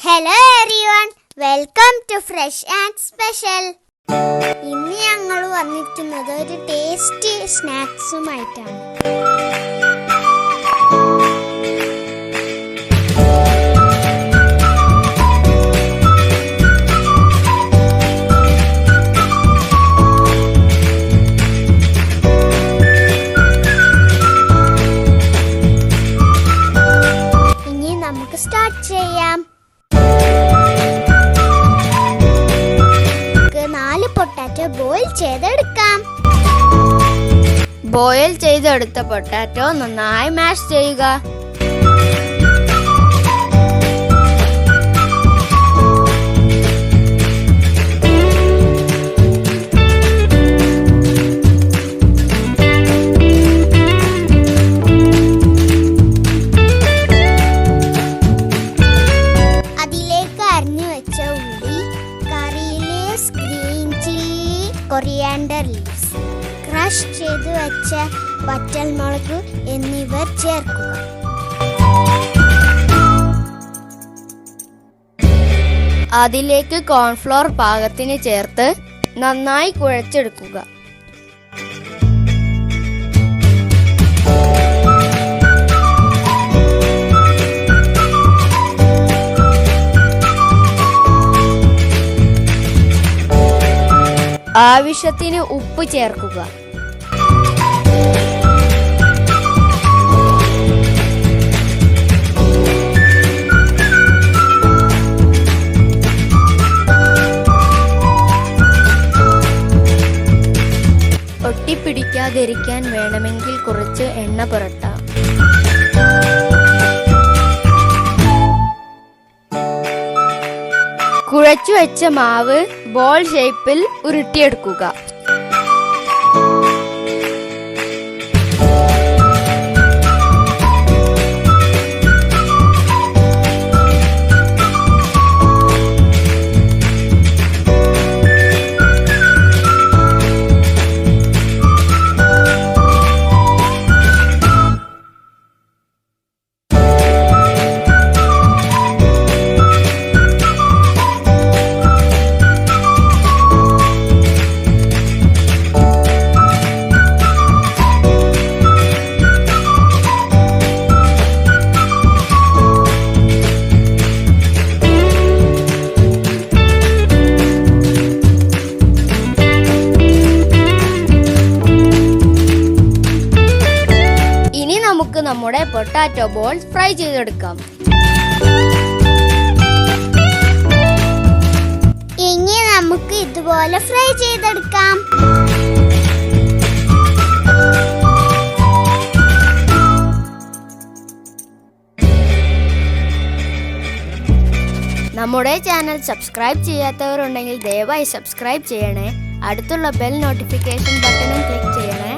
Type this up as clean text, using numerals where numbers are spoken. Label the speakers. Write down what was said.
Speaker 1: Hello everyone, welcome to Fresh and Special. ഇന്ന് ഞങ്ങൾ വന്നിരിക്കുന്നത് ഒരു ടേസ്റ്റി സ്നാക്സുമായിട്ടാണ്. ഇനി നമുക്ക് സ്റ്റാർട്ട് ചെയ്യാം. 4 പൊട്ടാറ്റോ ബോയിൽ ചെയ്തെടുക്കാം.
Speaker 2: ബോയിൽ ചെയ്തെടുത്ത പൊട്ടാറ്റോ നന്നായി മാഷ് ചെയ്യുക.
Speaker 1: അതിലേക്ക് അരിഞ്ഞു വെച്ച ഉള്ളി, curry leaves, green chilli, coriander leaves, crush ചെയ്തു വെച്ച വറ്റൽമുളക് എന്നിവ ചേർക്കുക.
Speaker 2: അതിലേക്ക് കോൺഫ്ലോർ പാകത്തിന് ചേർത്ത് നന്നായി കുഴച്ചെടുക്കുക. ആവശ്യത്തിന് ഉപ്പ് ചേർക്കുക. ഒട്ടിപ്പിടിക്കാതിരിക്കാൻ വേണമെങ്കിൽ കുറച്ച് എണ്ണ പുരട്ടാം. കുഴച്ചു വെച്ച മാവ് ബോൾ ഷേപ്പിൽ ഉരുട്ടിയെടുക്കുക. നമുക്ക് നമ്മുടെ പൊട്ടാറ്റോ ബോൾസ് ഫ്രൈ ചെയ്തെടുക്കാം.
Speaker 1: ഇനി നമുക്ക് ഇതുപോലെ ഫ്രൈ ചെയ്തെടുക്കാം.
Speaker 2: നമ്മുടെ ചാനൽ സബ്സ്ക്രൈബ് ചെയ്യാത്തവരുണ്ടെങ്കിൽ ദയവായി സബ്സ്ക്രൈബ് ചെയ്യണേ. അടുത്തുള്ള ബെൽ നോട്ടിഫിക്കേഷൻ ബട്ടണും ക്ലിക്ക് ചെയ്യണേ.